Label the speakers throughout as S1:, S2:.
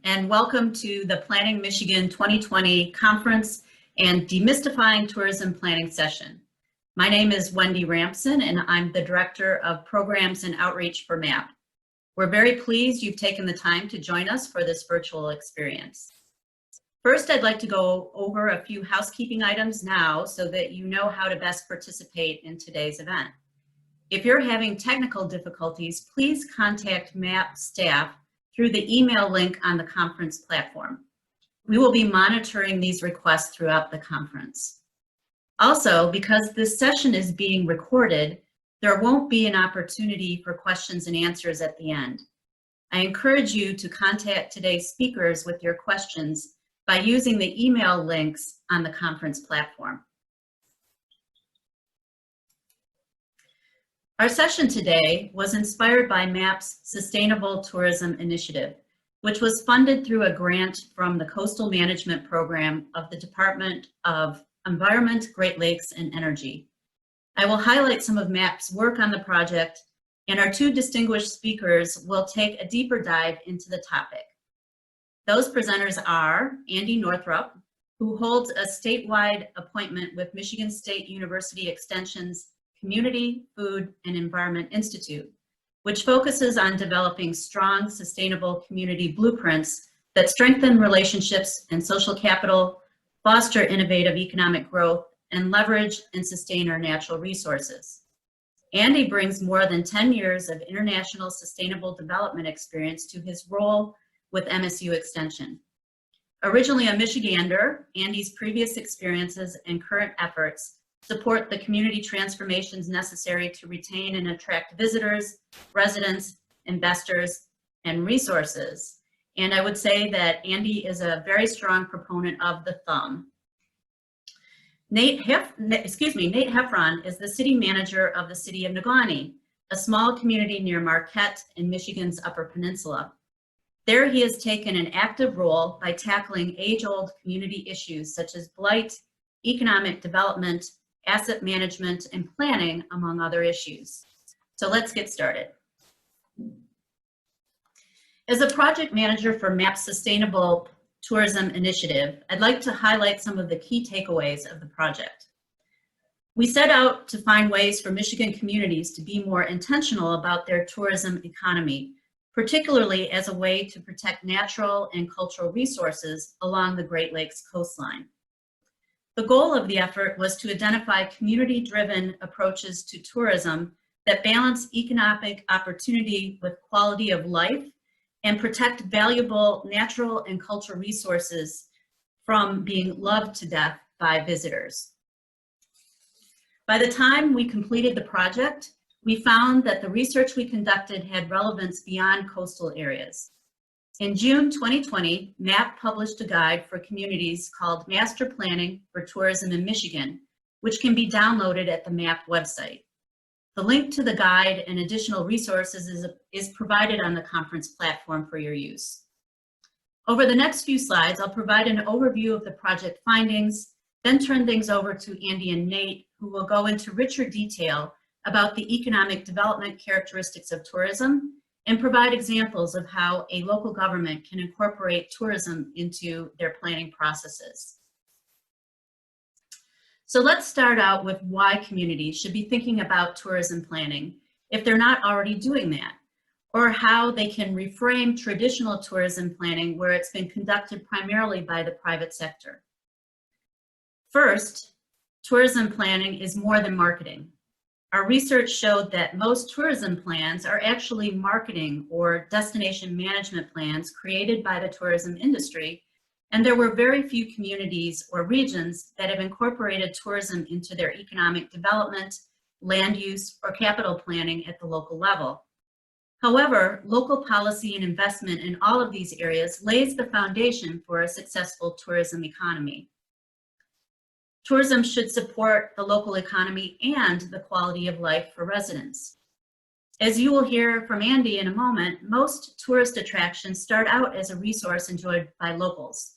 S1: And welcome to the Planning Michigan 2020 Conference and Demystifying Tourism Planning session. My name is Wendy Rampson, and I'm the Director of Programs and Outreach for MAP. We're very pleased you've taken the time to join us for this virtual experience. First, I'd like to go over a few housekeeping items now so that you know how to best participate in today's event. If you're having technical difficulties, please contact MAP staff through the email link on the conference platform. We will be monitoring these requests throughout the conference. Also, because this session is being recorded, there won't be an opportunity for questions and answers at the end. I encourage you to contact today's speakers with your questions by using the email links on the conference platform. Our session today was inspired by MAP's Sustainable Tourism Initiative, which was funded through a grant from the Coastal Management Program of the Department of Environment, Great Lakes, and Energy. I will highlight some of MAP's work on the project, and our two distinguished speakers will take a deeper dive into the topic. Those presenters are Andy Northrup, who holds a statewide appointment with Michigan State University Extension's Community, Food, and Environment Institute, which focuses on developing strong, sustainable community blueprints that strengthen relationships and social capital, foster innovative economic growth, and leverage and sustain our natural resources. Andy brings more than 10 years of international sustainable development experience to his role with MSU Extension. Originally a Michigander, Andy's previous experiences and current efforts support the community transformations necessary to retain and attract visitors, residents, investors, and resources. And I would say that Andy is a very strong proponent of the thumb. Nate Heffron is the city manager of the city of Negaunee, a small community near Marquette in Michigan's Upper Peninsula. There he has taken an active role by tackling age-old community issues such as blight, economic development, asset management, and planning, among other issues. So let's get started. As a project manager for MAP's Sustainable Tourism Initiative, I'd like to highlight some of the key takeaways of the project. We set out to find ways for Michigan communities to be more intentional about their tourism economy, particularly as a way to protect natural and cultural resources along the Great Lakes coastline. The goal of the effort was to identify community-driven approaches to tourism that balance economic opportunity with quality of life and protect valuable natural and cultural resources from being loved to death by visitors. By the time we completed the project, we found that the research we conducted had relevance beyond coastal areas. In June 2020, MAP published a guide for communities called Master Planning for Tourism in Michigan, which can be downloaded at the MAP website. The link to the guide and additional resources is provided on the conference platform for your use. Over the next few slides, I'll provide an overview of the project findings, then turn things over to Andy and Nate, who will go into richer detail about the economic development characteristics of tourism and provide examples of how a local government can incorporate tourism into their planning processes. So let's start out with why communities should be thinking about tourism planning if they're not already doing that, or how they can reframe traditional tourism planning where it's been conducted primarily by the private sector. First, tourism planning is more than marketing. Our research showed that most tourism plans are actually marketing or destination management plans created by the tourism industry, and there were very few communities or regions that have incorporated tourism into their economic development, land use, or capital planning at the local level. However, local policy and investment in all of these areas lays the foundation for a successful tourism economy. Tourism should support the local economy and the quality of life for residents. As you will hear from Andy in a moment, most tourist attractions start out as a resource enjoyed by locals.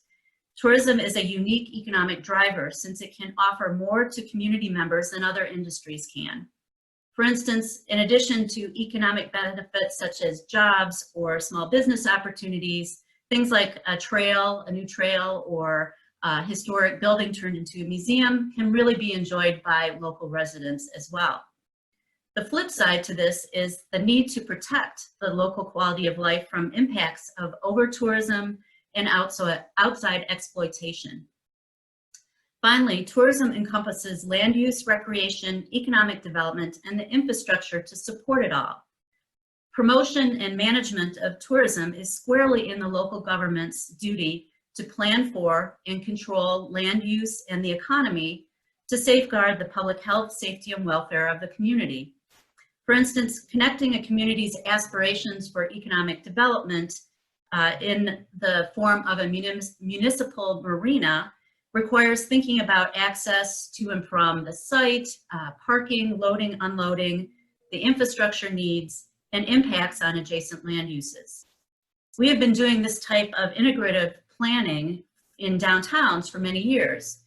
S1: Tourism is a unique economic driver since it can offer more to community members than other industries can. For instance, in addition to economic benefits such as jobs or small business opportunities, Things like a new trail, or a historic building turned into a museum can really be enjoyed by local residents as well. The flip side to this is the need to protect the local quality of life from impacts of over-tourism and outside exploitation. Finally, tourism encompasses land use, recreation, economic development, and the infrastructure to support it all. Promotion and management of tourism is squarely in the local government's duty to plan for and control land use and the economy to safeguard the public health, safety, and welfare of the community. For instance, connecting a community's aspirations for economic development in the form of a municipal marina requires thinking about access to and from the site, parking, loading, unloading, the infrastructure needs, and impacts on adjacent land uses. We have been doing this type of integrative planning in downtowns for many years.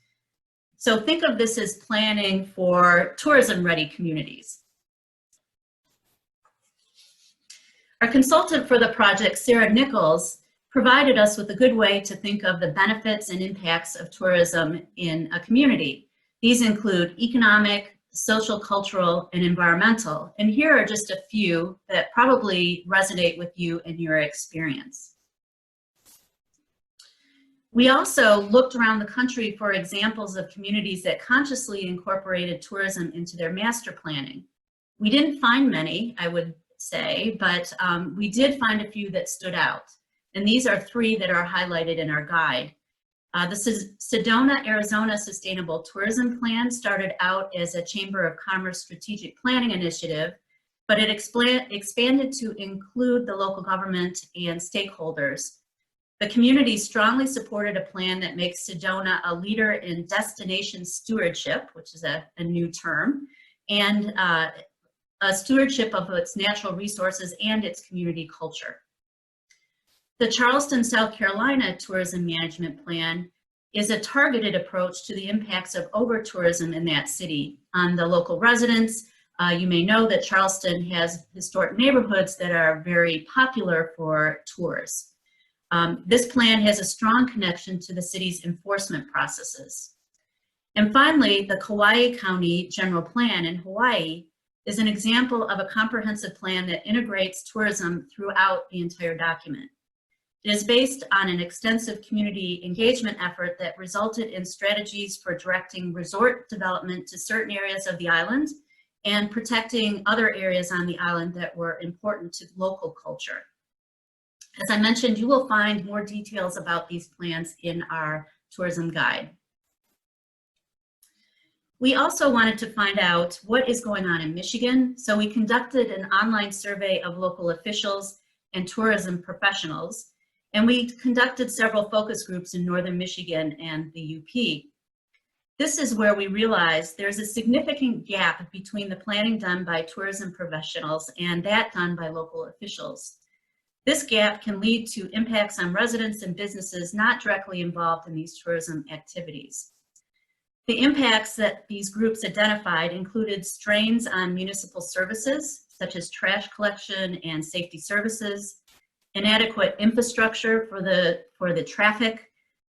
S1: So think of this as planning for tourism-ready communities. Our consultant for the project, Sarah Nichols, provided us with a good way to think of the benefits and impacts of tourism in a community. These include economic, social, cultural, and environmental. And here are just a few that probably resonate with you and your experience. We also looked around the country for examples of communities that consciously incorporated tourism into their master planning. We didn't find many, I would say, but we did find a few that stood out. And these are three that are highlighted in our guide. The Sedona, Arizona Sustainable Tourism Plan started out as a Chamber of Commerce strategic planning initiative, but it expanded to include the local government and stakeholders. The community strongly supported a plan that makes Sedona a leader in destination stewardship, which is a new term, and a stewardship of its natural resources and its community culture. The Charleston, South Carolina Tourism Management Plan is a targeted approach to the impacts of over-tourism in that city on the local residents. You may know that Charleston has historic neighborhoods that are very popular for tours. This plan has a strong connection to the city's enforcement processes. And finally, the Kauai County General Plan in Hawaii is an example of a comprehensive plan that integrates tourism throughout the entire document. It is based on an extensive community engagement effort that resulted in strategies for directing resort development to certain areas of the island and protecting other areas on the island that were important to local culture. As I mentioned, you will find more details about these plans in our tourism guide. We also wanted to find out what is going on in Michigan, so we conducted an online survey of local officials and tourism professionals. And we conducted several focus groups in northern Michigan and the UP. This is where we realized there's a significant gap between the planning done by tourism professionals and that done by local officials. This gap can lead to impacts on residents and businesses not directly involved in these tourism activities. The impacts that these groups identified included strains on municipal services, such as trash collection and safety services, inadequate infrastructure for the traffic,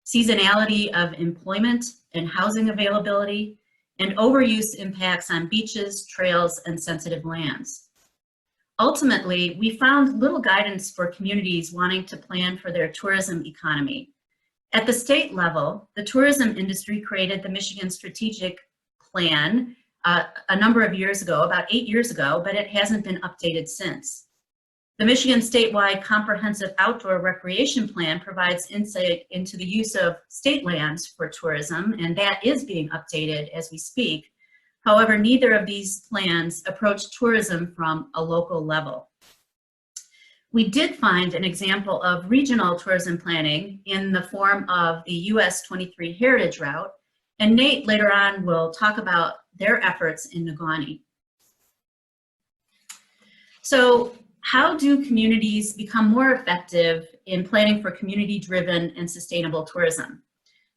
S1: seasonality of employment and housing availability, and overuse impacts on beaches, trails, and sensitive lands. Ultimately, we found little guidance for communities wanting to plan for their tourism economy. At the state level, the tourism industry created the Michigan Strategic Plan a number of years ago, about 8 years ago, but it hasn't been updated since. The Michigan statewide comprehensive outdoor recreation plan provides insight into the use of state lands for tourism, and that is being updated as we speak. However, neither of these plans approach tourism from a local level. We did find an example of regional tourism planning in the form of the US 23 Heritage Route, and Nate later on will talk about their efforts in Negaunee. So, how do communities become more effective in planning for community-driven and sustainable tourism?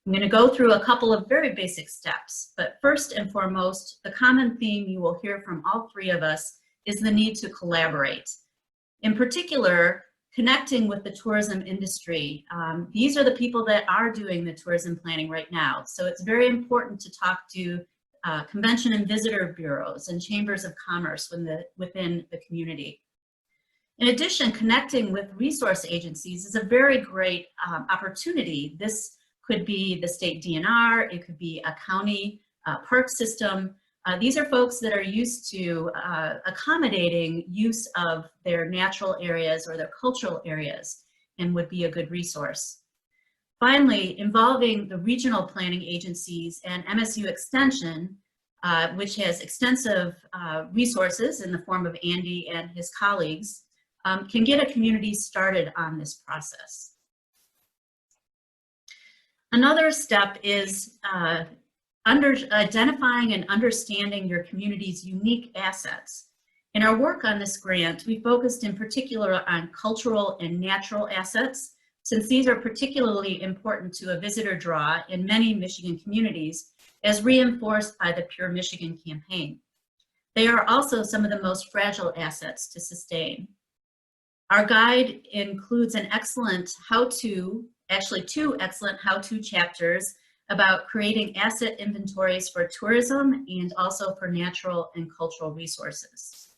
S1: I'm going to go through a couple of very basic steps, but first and foremost, the common theme you will hear from all three of us is the need to collaborate. In particular, connecting with the tourism industry. These are the people that are doing the tourism planning right now. So it's very important to talk to convention and visitor bureaus and chambers of commerce within the community. In addition, connecting with resource agencies is a very great opportunity. This could be the state DNR, it could be a county park system. These are folks that are used to accommodating use of their natural areas or their cultural areas and would be a good resource. Finally, involving the regional planning agencies and MSU Extension, which has extensive resources in the form of Andy and his colleagues, can get a community started on this process. Another step is identifying and understanding your community's unique assets. In our work on this grant, we focused in particular on cultural and natural assets, since these are particularly important to a visitor draw in many Michigan communities, as reinforced by the Pure Michigan campaign. They are also some of the most fragile assets to sustain. Our guide includes an excellent how-to, actually 2 excellent how-to chapters about creating asset inventories for tourism and also for natural and cultural resources.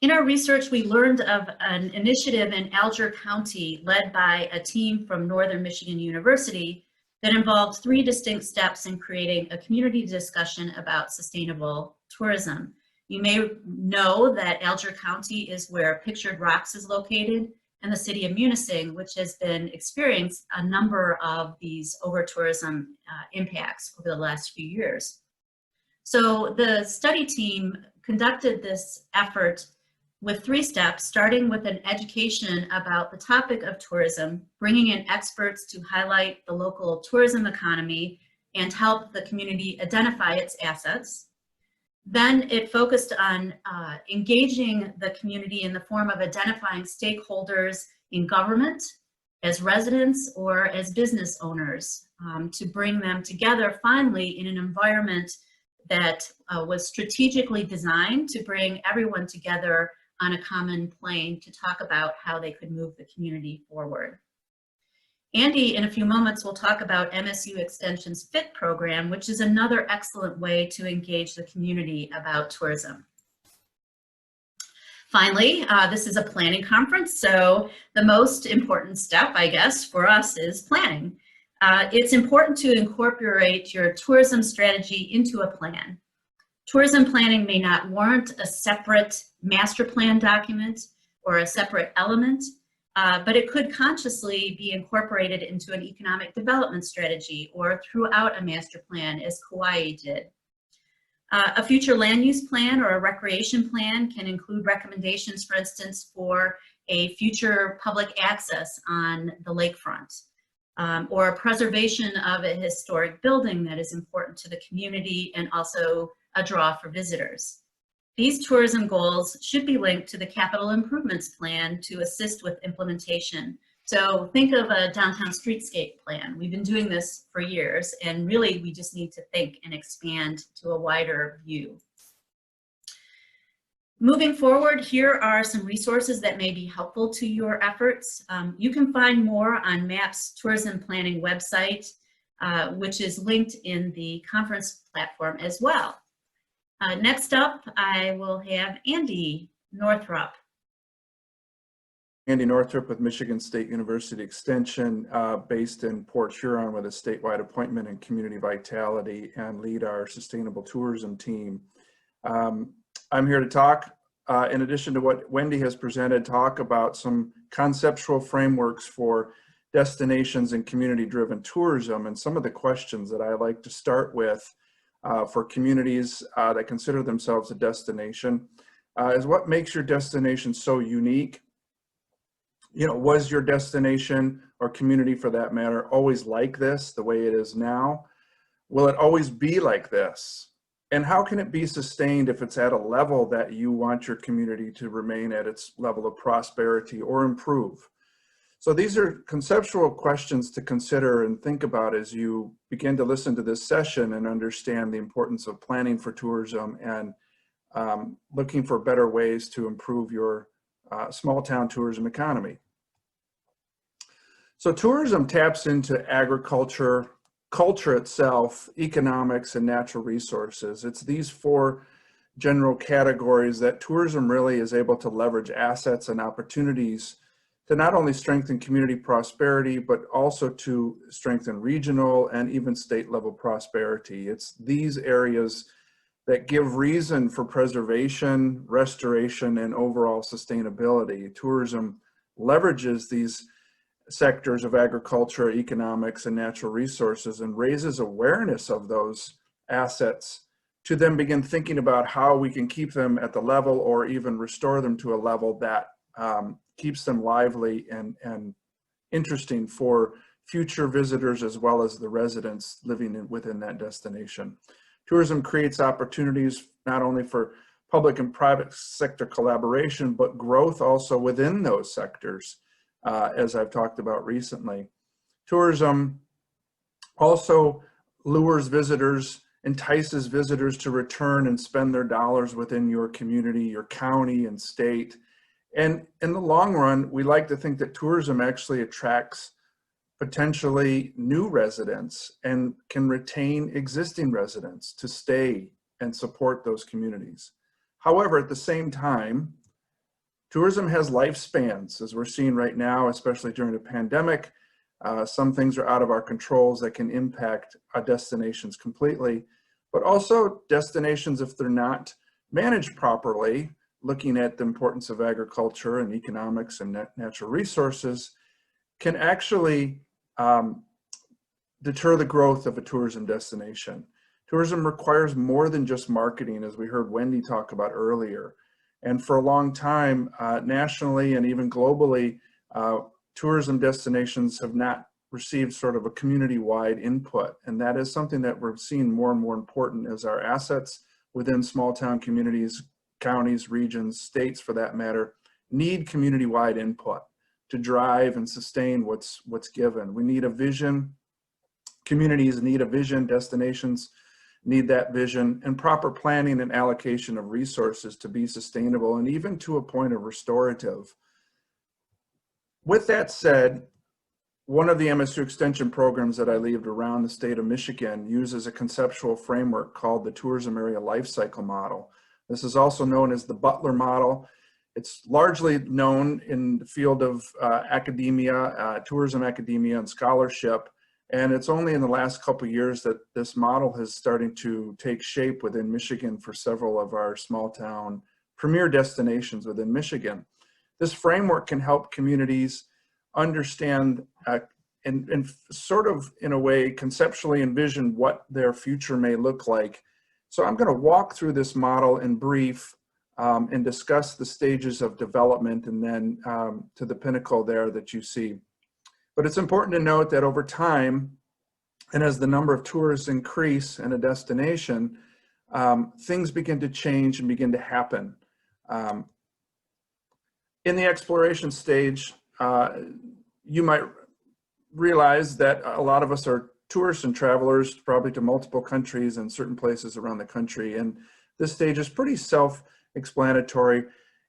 S1: In our research, we learned of an initiative in Alger County led by a team from Northern Michigan University that involved 3 distinct steps in creating a community discussion about sustainable tourism. You may know that Alger County is where Pictured Rocks is located, and the city of Munising, which has been experienced a number of these over-tourism impacts over the last few years. So the study team conducted this effort with 3 steps, starting with an education about the topic of tourism, bringing in experts to highlight the local tourism economy and help the community identify its assets. Then it focused on engaging the community in the form of identifying stakeholders in government, as residents, or as business owners, to bring them together finally in an environment that was strategically designed to bring everyone together on a common plane to talk about how they could move the community forward. Andy, in a few moments, will talk about MSU Extension's FIT program, which is another excellent way to engage the community about tourism. Finally, this is a planning conference, so the most important step, I guess, for us is planning. It's important to incorporate your tourism strategy into a plan. Tourism planning may not warrant a separate master plan document or a separate element, but it could consciously be incorporated into an economic development strategy or throughout a master plan, as Kauai did. A future land use plan or a recreation plan can include recommendations, for instance, for a future public access on the lakefront, or a preservation of a historic building that is important to the community and also a draw for visitors. These tourism goals should be linked to the capital improvements plan to assist with implementation. So think of a downtown streetscape plan. We've been doing this for years, and really we just need to think and expand to a wider view. Moving forward, here are some resources that may be helpful to your efforts. You can find more on MAP's tourism planning website, which is linked in the conference platform as well. Next up, I will have Andy Northrup.
S2: Andy Northrup with Michigan State University Extension, based in Port Huron with a statewide appointment in community vitality and lead our sustainable tourism team. I'm here to talk, in addition to what Wendy has presented, talk about some conceptual frameworks for destinations and community-driven tourism and some of the questions that I like to start with for communities that consider themselves a destination is what makes your destination so unique? You know, was your destination or community for that matter always like this, the way it is now? Will it always be like this? And how can it be sustained if it's at a level that you want your community to remain at its level of prosperity or improve? So these are conceptual questions to consider and think about as you begin to listen to this session and understand the importance of planning for tourism and looking for better ways to improve your small town tourism economy. So tourism taps into agriculture, culture itself, economics, and natural resources. It's these four general categories that tourism really is able to leverage assets and opportunities to not only strengthen community prosperity, but also to strengthen regional and even state level prosperity. It's these areas that give reason for preservation, restoration, and overall sustainability. Tourism leverages these sectors of agriculture, economics, and natural resources and raises awareness of those assets to then begin thinking about how we can keep them at the level or even restore them to a level that keeps them lively and interesting for future visitors as well as the residents living within that destination. Tourism creates opportunities not only for public and private sector collaboration, but growth also within those sectors, as I've talked about recently. Tourism also lures visitors, entices visitors to return and spend their dollars within your community, your county and state. And in the long run, we like to think that tourism actually attracts potentially new residents and can retain existing residents to stay and support those communities. However, at the same time, tourism has lifespans, as we're seeing right now, especially during the pandemic. Some things are out of our controls that can impact our destinations completely, but also destinations, if they're not managed properly, looking at the importance of agriculture and economics and natural resources, can actually deter the growth of a tourism destination. Tourism requires more than just marketing, as we heard Wendy talk about earlier. And for a long time, nationally and even globally, tourism destinations have not received sort of a community-wide input. And that is something that we're seeing more and more important as our assets within small town communities, counties, regions, states for that matter, need community-wide input to drive and sustain what's given. We need a vision. Communities need a vision. Destinations need that vision, and proper planning and allocation of resources to be sustainable and even to a point of restorative. With that said, one of the MSU extension programs that I lead around the state of Michigan uses a conceptual framework called the Tourism Area Life Cycle Model. This is also known as the Butler Model. It's largely known in the field of academia, tourism academia and scholarship. And it's only in the last couple of years that this model is starting to take shape within Michigan for several of our small town premier destinations within Michigan. This framework can help communities understand and sort of in a way conceptually envision what their future may look like. So I'm going to walk through this model in brief and discuss the stages of development and then to the pinnacle there that you see. But it's important to note that over time, and as the number of tourists increase in a destination, things begin to change and begin to happen. In the exploration stage, you might realize that a lot of us are tourists and travelers, probably to multiple countries and certain places around the country. And this stage is pretty self-explanatory.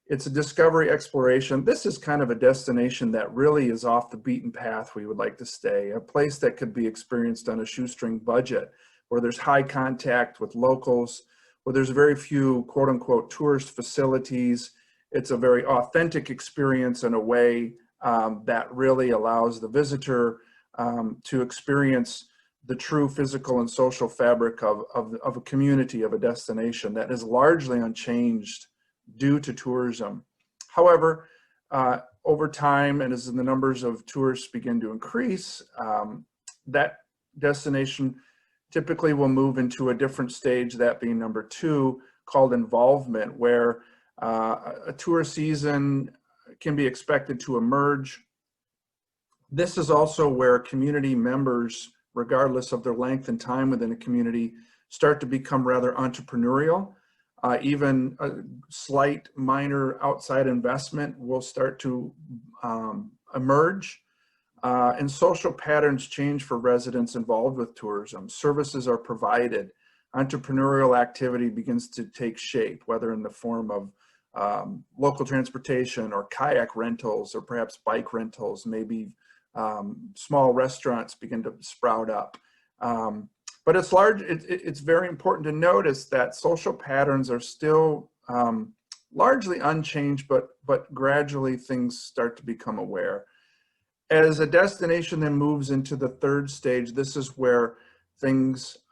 S2: It's a discovery exploration. This is kind of a destination that really is off the beaten path we would like to stay, a place that could be experienced on a shoestring budget, where there's high contact with locals, where there's very few quote unquote tourist facilities. It's a very authentic experience in a way that really allows the visitor to experience the true physical and social fabric of a community, of a destination that is largely unchanged due to tourism. However, over time and as the numbers of tourists begin to increase, that destination typically will move into a different stage, that being number 2, called involvement, where a tourist season can be expected to emerge. This is also where community members, regardless of their length and time within a community, start to become rather entrepreneurial. Even a slight minor outside investment will start to emerge. And social patterns change for residents involved with tourism. Services are provided. entrepreneurial activity begins to take shape, whether in the form of local transportation or kayak rentals or perhaps bike rentals, maybe small restaurants begin to sprout up. But it's very important to notice that social patterns are still largely unchanged, but gradually things start to become aware. As a destination then moves into the third stage, this is where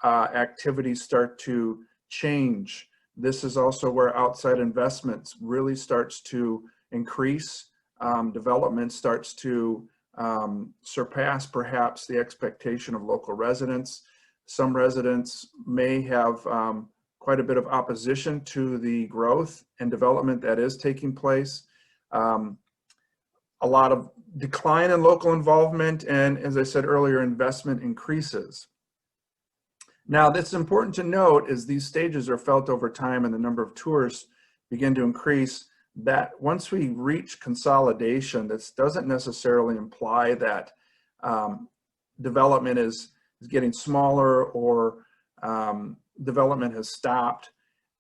S2: activities start to change. This is also where outside investments really starts to increase. Development starts to surpass perhaps the expectation of local residents. Some residents may have quite a bit of opposition to the growth and development that is taking place. A lot of decline in local involvement, and as I said earlier, investment increases. Now, that's important to note as these stages are felt over time and the number of tourists begin to increase, that once we reach consolidation, this doesn't necessarily imply that development is getting smaller or development has stopped.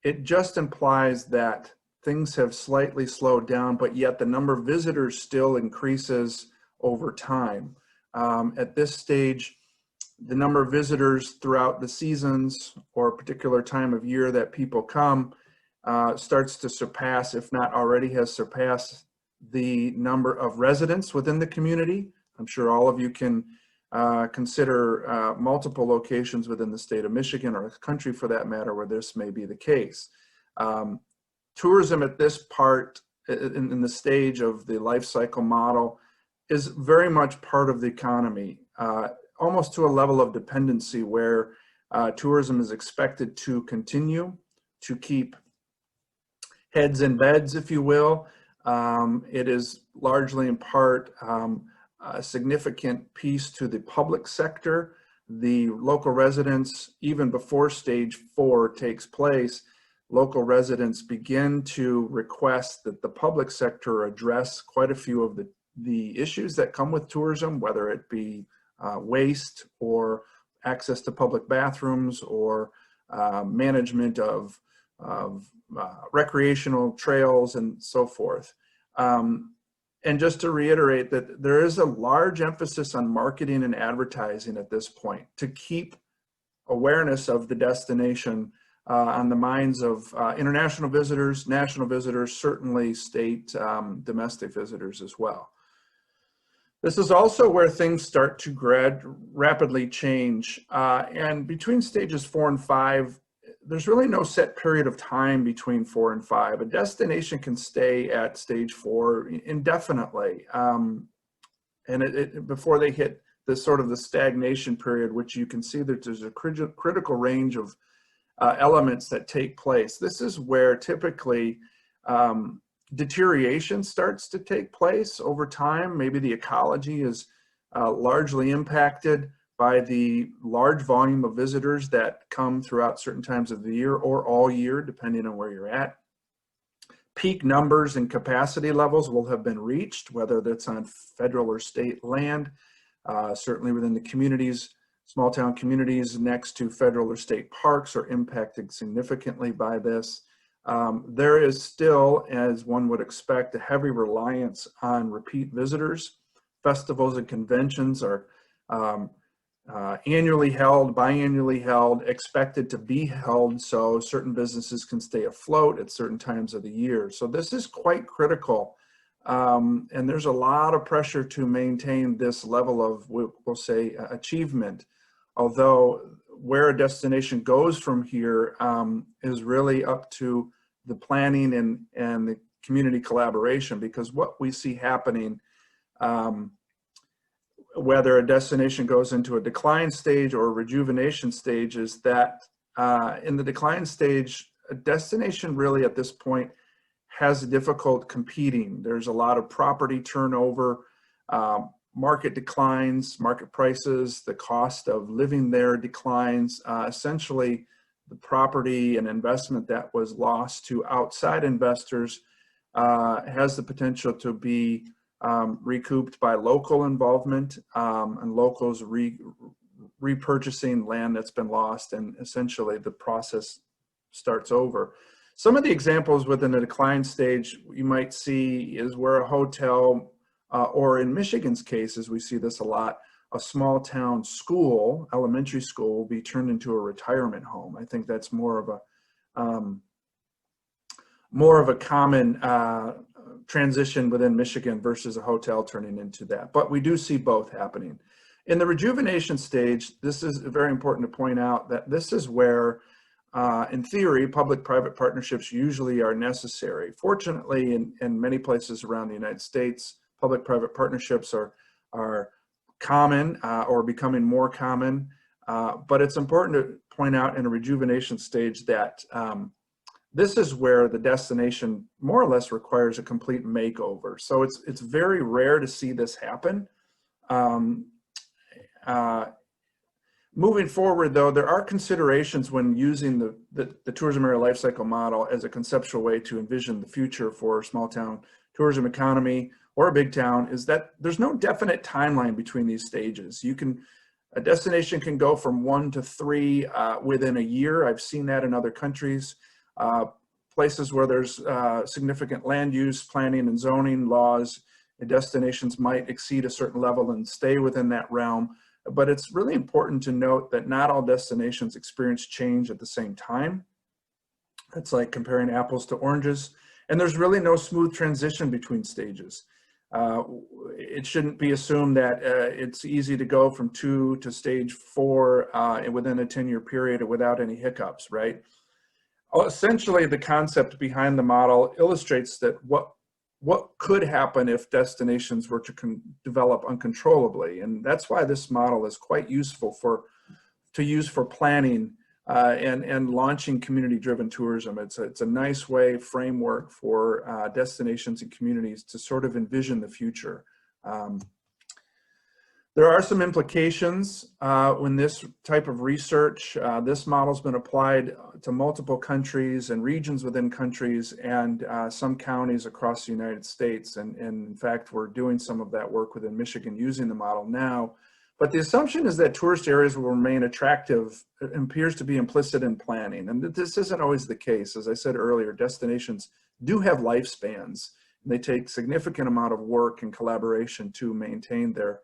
S2: It just implies that things have slightly slowed down, but yet the number of visitors still increases over time. At this stage, the number of visitors throughout the seasons or a particular time of year that people come starts to surpass, if not already has surpassed, the number of residents within the community. I'm sure all of you can consider multiple locations within the state of Michigan or the country for that matter where this may be the case. Tourism at this part in the stage of the life cycle model is very much part of the economy, almost to a level of dependency where tourism is expected to continue to keep heads in beds, if you will. It is largely in part a significant piece to the public sector. The local residents, even before stage 4 takes place, local residents begin to request that the public sector address quite a few of the issues that come with tourism, whether it be waste or access to public bathrooms or management of recreational trails and so forth. And just to reiterate that there is a large emphasis on marketing and advertising at this point to keep awareness of the destination on the minds of international visitors, national visitors, certainly state domestic visitors as well. This is also where things start to rapidly change. And between stages 4 and 5, there's really no set period of time between 4 and 5. A destination can stay at stage 4 indefinitely. And before they hit the sort of the stagnation period, which you can see that there's a critical range of elements that take place. This is where typically deterioration starts to take place over time. Maybe the ecology is largely impacted by the large volume of visitors that come throughout certain times of the year or all year, depending on where you're at. Peak numbers and capacity levels will have been reached, whether that's on federal or state land, certainly within the communities. Small town communities next to federal or state parks are impacted significantly by this. There is still, as one would expect, a heavy reliance on repeat visitors. Festivals and conventions are annually held, biannually held, expected to be held, so certain businesses can stay afloat at certain times of the year. So this is quite critical. And there's a lot of pressure to maintain this level of, we'll say, achievement. Although where a destination goes from here is really up to the planning and the community collaboration, because what we see happening, whether a destination goes into a decline stage or a rejuvenation stage, is that in the decline stage, a destination really at this point has difficult competing. There's a lot of property turnover, market declines, market prices, the cost of living there declines. Essentially, the property and investment that was lost to outside investors has the potential to be recouped by local involvement and locals repurchasing land that's been lost, and essentially the process starts over. Some of the examples within the decline stage you might see is where a hotel, or in Michigan's case, as we see this a lot, a small town school, elementary school, will be turned into a retirement home. I think that's more of a common transition within Michigan versus a hotel turning into that. But we do see both happening. In the rejuvenation stage, this is very important to point out that this is where, in theory, public-private partnerships usually are necessary. Fortunately, in many places around the United States, public-private partnerships are common or becoming more common. But it's important to point out in a rejuvenation stage that this is where the destination more or less requires a complete makeover. So it's very rare to see this happen. Moving forward, though, there are considerations when using the tourism area life cycle model as a conceptual way to envision the future for a small town tourism economy or a big town, is that there's no definite timeline between these stages. A destination can go from 1 to 3 within a year. I've seen that in other countries. Places where there's significant land use, planning and zoning laws, the destinations might exceed a certain level and stay within that realm. But it's really important to note that not all destinations experience change at the same time. It's like comparing apples to oranges. And there's really no smooth transition between stages. It shouldn't be assumed that it's easy to go from 2 to stage 4 within a 10-year period without any hiccups, right? Essentially, the concept behind the model illustrates that what could happen if destinations were to develop uncontrollably. And that's why this model is quite useful to use for planning and launching community-driven tourism. It's a nice framework for destinations and communities to sort of envision the future. There are some implications when this type of research. This model's been applied to multiple countries and regions within countries and some counties across the United States. And in fact, we're doing some of that work within Michigan using the model now. But the assumption is that tourist areas will remain attractive. It appears to be implicit in planning. And this isn't always the case. As I said earlier, destinations do have lifespans. They take significant amount of work and collaboration to maintain their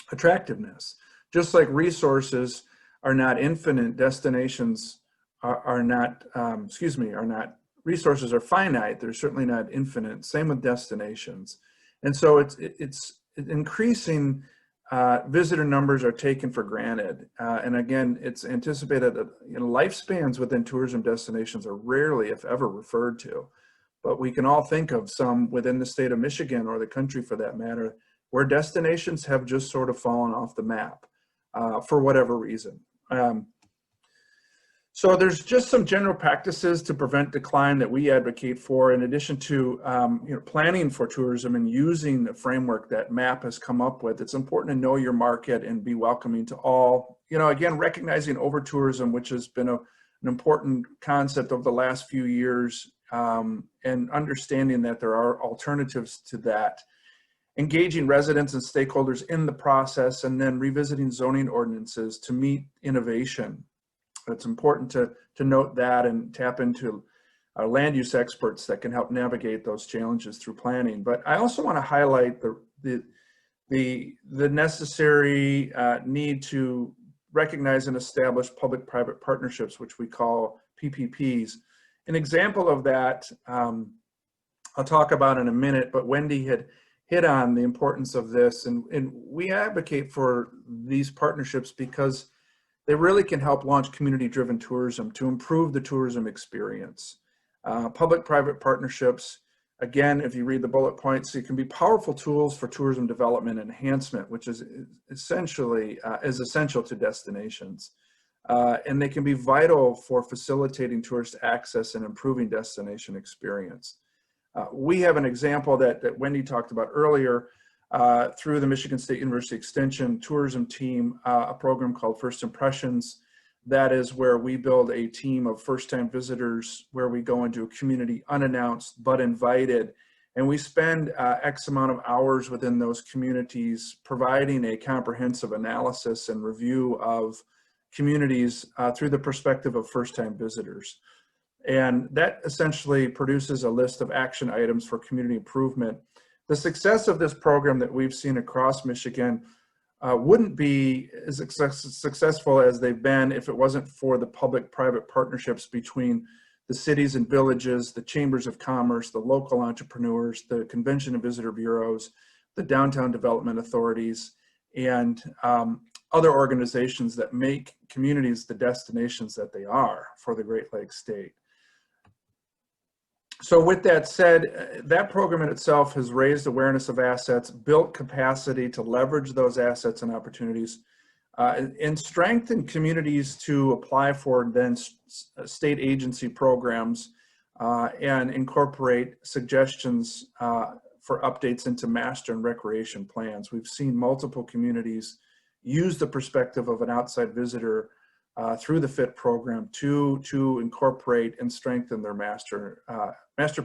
S2: attractiveness. Just like resources are not infinite, destinations are not, resources are finite, they're certainly not infinite. Same with destinations. And so it's increasing visitor numbers are taken for granted. And again, it's anticipated that lifespans within tourism destinations are rarely, if ever, referred to. But we can all think of some within the state of Michigan or the country for that matter, where destinations have just sort of fallen off the map for whatever reason. So there's just some general practices to prevent decline that we advocate for, in addition to planning for tourism and using the framework that MAP has come up with. It's important to know your market and be welcoming to all. Again, recognizing over-tourism, which has been an important concept over the last few years, and understanding that there are alternatives to that. Engaging residents and stakeholders in the process, and then revisiting zoning ordinances to meet innovation. It's important to note that and tap into our land use experts that can help navigate those challenges through planning. But I also want to highlight the necessary need to recognize and establish public-private partnerships, which we call PPPs. An example of that I'll talk about in a minute, but Wendy had hit on the importance of this, and we advocate for these partnerships because they really can help launch community-driven tourism to improve the tourism experience. Public-private partnerships, again, if you read the bullet points, it can be powerful tools for tourism development and enhancement, which is essential to destinations. And they can be vital for facilitating tourist access and improving destination experience. We have an example that Wendy talked about earlier through the Michigan State University Extension tourism team, a program called First Impressions. That is where we build a team of first-time visitors where we go into a community unannounced but invited, And we spend X amount of hours within those communities providing a comprehensive analysis and review of communities through the perspective of first-time visitors. And that essentially produces a list of action items for community improvement. The success of this program that we've seen across Michigan wouldn't be as successful as they've been if it wasn't for the public-private partnerships between the cities and villages, the chambers of commerce, the local entrepreneurs, the convention and visitor bureaus, the downtown development authorities, and other organizations that make communities the destinations that they are for the Great Lakes state. So with that said, that program in itself has raised awareness of assets, built capacity to leverage those assets and opportunities, and strengthen communities to apply for then state agency programs and incorporate suggestions for updates into master and recreation plans. We've seen multiple communities use the perspective of an outside visitor through the FIT program to incorporate and strengthen their master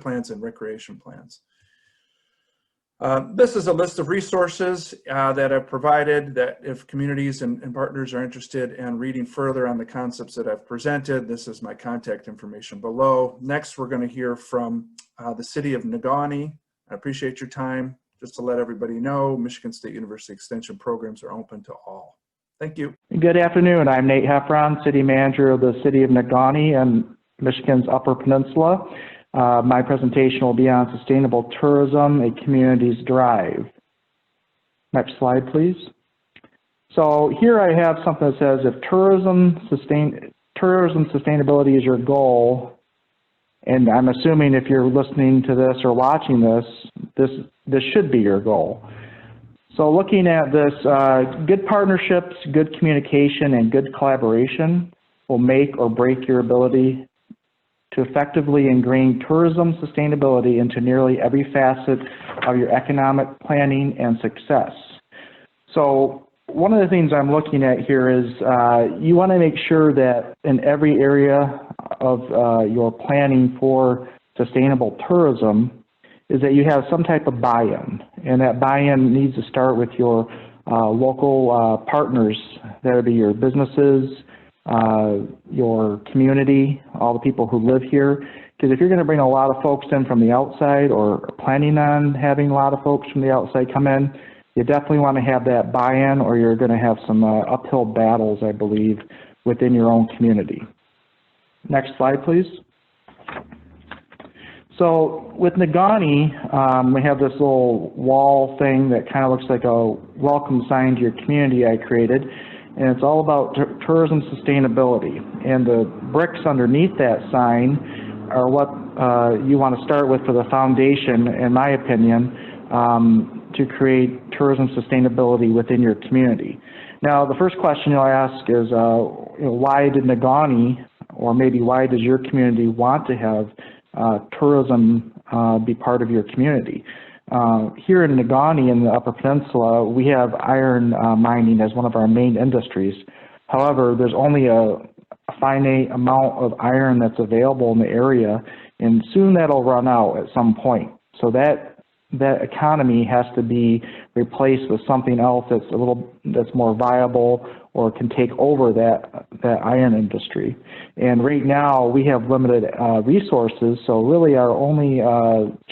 S2: plans and recreation plans. This is a list of resources that I've provided that if communities and partners are interested in reading further on the concepts that I've presented, this is my contact information below. Next, we're going to hear from the city of Negaunee. I appreciate your time. Just to let everybody know, Michigan State University Extension programs are open to all. Thank you.
S3: Good afternoon. I'm Nate Heffron, City Manager of the City of Negaunee and Michigan's Upper Peninsula. My presentation will be on sustainable tourism, a community's drive. Next slide, please. So here I have something that says if tourism sustainability is your goal, and I'm assuming if you're listening to this or watching this should be your goal. So looking at this, good partnerships, good communication, and good collaboration will make or break your ability to effectively ingrain tourism sustainability into nearly every facet of your economic planning and success. So one of the things I'm looking at here is you want to make sure that in every area of your planning for sustainable tourism is that you have some type of buy-in, and that buy-in needs to start with your local partners. That would be your businesses, your community, all the people who live here. Because if you're going to bring a lot of folks in from the outside or planning on having a lot of folks from the outside come in, you definitely want to have that buy-in or you're going to have some uphill battles, I believe, within your own community. Next slide, please. So with Negaunee, we have this little wall thing that kind of looks like a welcome sign to your community I created. And it's all about tourism sustainability. And the bricks underneath that sign are what you want to start with for the foundation, in my opinion, to create tourism sustainability within your community. Now, the first question you'll ask is, why did Negaunee, or maybe why does your community want to have tourism be part of your community? Here in Negaunee in the Upper Peninsula, we have iron mining as one of our main industries. However, there's only a finite amount of iron that's available in the area, and soon that'll run out at some point. So that economy has to be replaced with something else that's more viable or can take over that iron industry. And right now we have limited resources, so really our only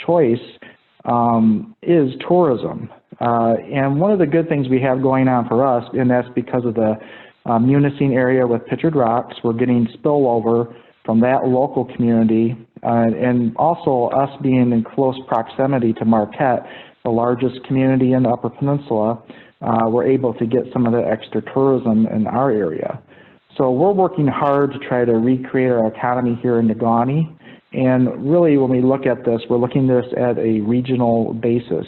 S3: choice is tourism. And one of the good things we have going on for us, and that's because of the Munising area with Pictured Rocks, we're getting spillover from that local community, and also us being in close proximity to Marquette, the largest community in the Upper Peninsula, we're able to get some of the extra tourism in our area. So we're working hard to try to recreate our economy here in Negaunee. And really, when we look at this, we're looking at this at a regional basis.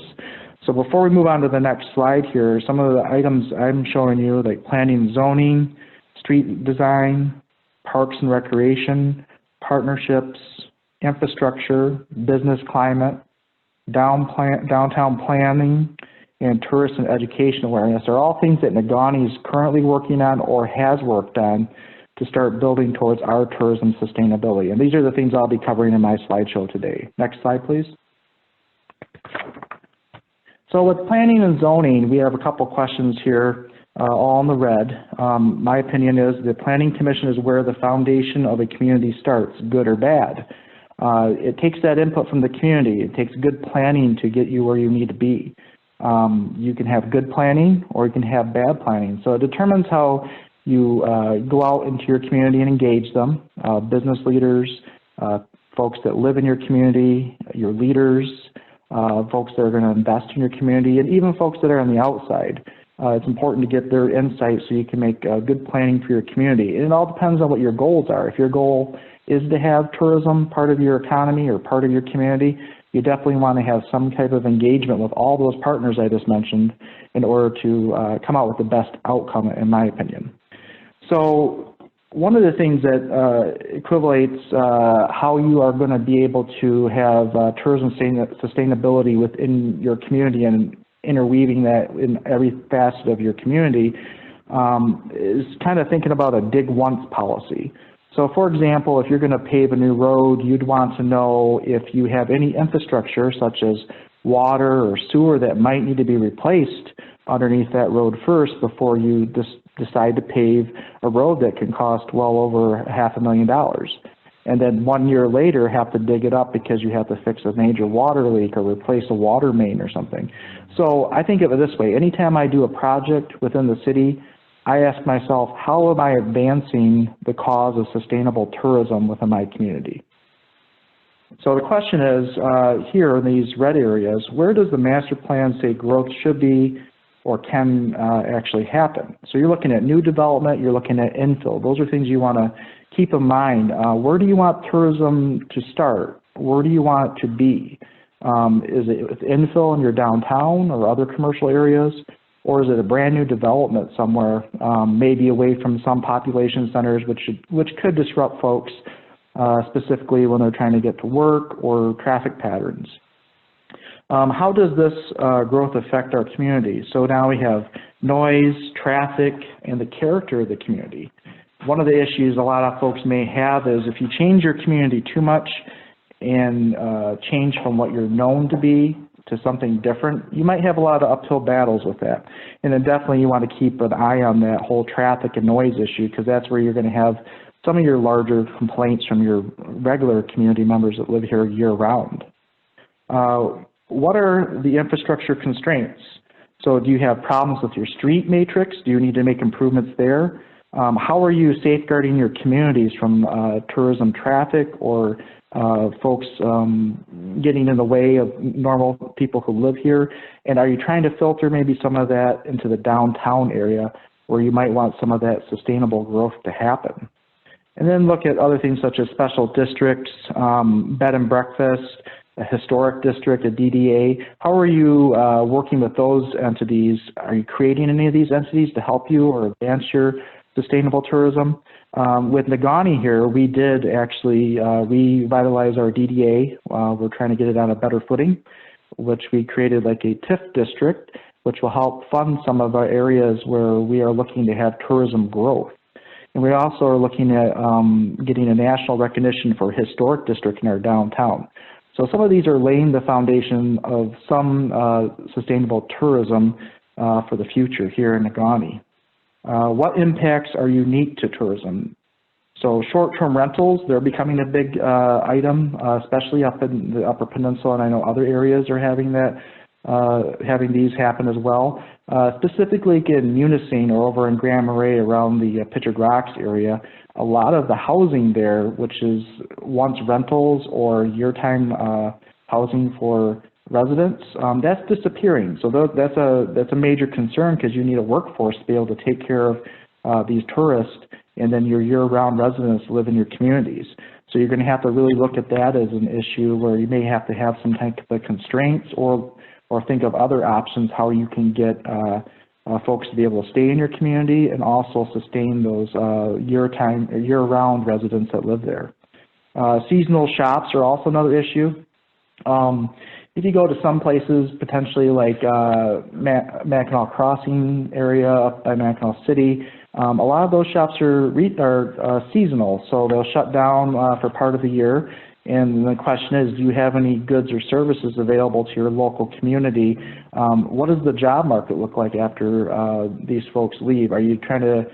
S3: So before we move on to the next slide here, some of the items I'm showing you, like planning and zoning, street design, parks and recreation, partnerships, infrastructure, business climate, downtown planning, and tourist and education awareness are all things that Negaunee is currently working on or has worked on to start building towards our tourism sustainability. And these are the things I'll be covering in my slideshow today. Next slide, please. So with planning and zoning, we have a couple questions here, all in the red. My opinion is the Planning Commission is where the foundation of a community starts, good or bad. It takes that input from the community. It takes good planning to get you where you need to be. You can have good planning or you can have bad planning. So it determines how you go out into your community and engage them, business leaders, folks that live in your community, your leaders, folks that are going to invest in your community, and even folks that are on the outside. It's important to get their insight so you can make good planning for your community. And it all depends on what your goals are. If your goal is to have tourism part of your economy or part of your community, you definitely want to have some type of engagement with all those partners I just mentioned in order to come out with the best outcome, in my opinion. So one of the things that equivalates how you are going to be able to have tourism sustainability within your community and interweaving that in every facet of your community is kind of thinking about a dig once policy. So for example, if you're going to pave a new road, you'd want to know if you have any infrastructure such as water or sewer that might need to be replaced underneath that road first before you decide to pave a road that can cost well over $500,000. And then 1 year later have to dig it up because you have to fix a major water leak or replace a water main or something. So I think of it this way, anytime I do a project within the city, I ask myself, how am I advancing the cause of sustainable tourism within my community? So the question is, here in these red areas, where does the master plan say growth should be or can actually happen? So you're looking at new development, you're looking at infill. Those are things you want to keep in mind. Where do you want tourism to start? Where do you want it to be? Is it with infill in your downtown or other commercial areas? Or is it a brand new development somewhere, maybe away from some population centers, which could disrupt folks, specifically when they're trying to get to work or traffic patterns? How does this growth affect our community? So now we have noise, traffic, and the character of the community. One of the issues a lot of folks may have is if you change your community too much and change from what you're known to be to something different, you might have a lot of uphill battles with that. And then definitely you want to keep an eye on that whole traffic and noise issue, because that's where you're going to have some of your larger complaints from your regular community members that live here year-round. What are the infrastructure constraints? So do you have problems with your street matrix? Do you need to make improvements there? How are you safeguarding your communities from tourism traffic or folks getting in the way of normal people who live here? And are you trying to filter maybe some of that into the downtown area where you might want some of that sustainable growth to happen? And then look at other things such as special districts, bed and breakfast, a historic district, a DDA. How are you working with those entities? Are you creating any of these entities to help you or advance your sustainable tourism? With Negaunee here, we did actually revitalize our DDA. We're trying to get it on a better footing, which we created like a TIF district, which will help fund some of our areas where we are looking to have tourism growth. And we also are looking at getting a national recognition for historic district in our downtown. So some of these are laying the foundation of some sustainable tourism for the future here in Negaunee. What impacts are unique to tourism? So short-term rentals, they're becoming a big item, especially up in the Upper Peninsula, and I know other areas are having that, having these happen as well. Specifically in Munising or over in Grand Marais around the Pitcher Rocks area, a lot of the housing there, which is once rentals or year-time housing for residents, that's disappearing. So that's a major concern, because you need a workforce to be able to take care of these tourists, and then your year-round residents live in your communities. So you're going to have to really look at that as an issue where you may have to have some type of constraints or think of other options how you can get folks to be able to stay in your community and also sustain those year-round residents that live there. Seasonal shops are also another issue. If you go to some places, potentially like Mackinac Crossing area up by Mackinac City, a lot of those shops are seasonal, so they'll shut down for part of the year, And the question is, do you have any goods or services available to your local community? What does the job market look like after these folks leave? Are you trying to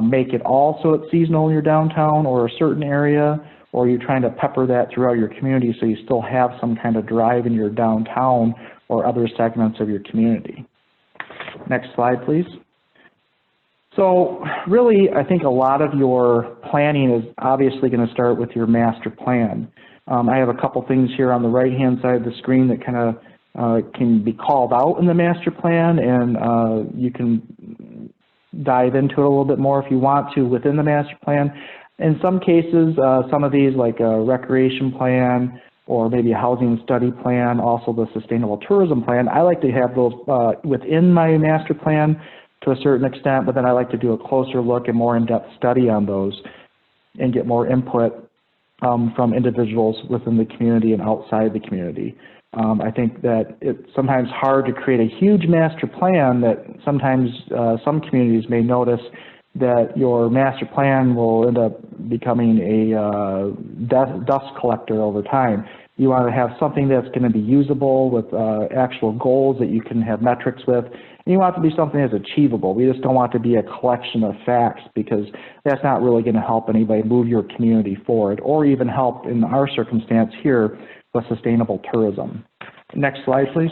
S3: make it all so it's seasonal in your downtown or a certain area? Or are you trying to pepper that throughout your community so you still have some kind of drive in your downtown or other segments of your community? Next slide, please. So really, I think a lot of your planning is obviously going to start with your master plan. I have a couple things here on the right-hand side of the screen that kind of can be called out in the master plan, and you can dive into it a little bit more if you want to within the master plan. In some cases, some of these, like a recreation plan or maybe a housing study plan, also the sustainable tourism plan, I like to have those within my master plan to a certain extent, but then I like to do a closer look and more in-depth study on those and get more input from individuals within the community and outside the community. I think that it's sometimes hard to create a huge master plan that sometimes some communities may notice that your master plan will end up becoming a dust collector over time. You want to have something that's going to be usable with actual goals that you can have metrics with. And you want it to be something that's achievable. We just don't want it to be a collection of facts, because that's not really going to help anybody move your community forward or even help in our circumstance here with sustainable tourism. Next slide, please.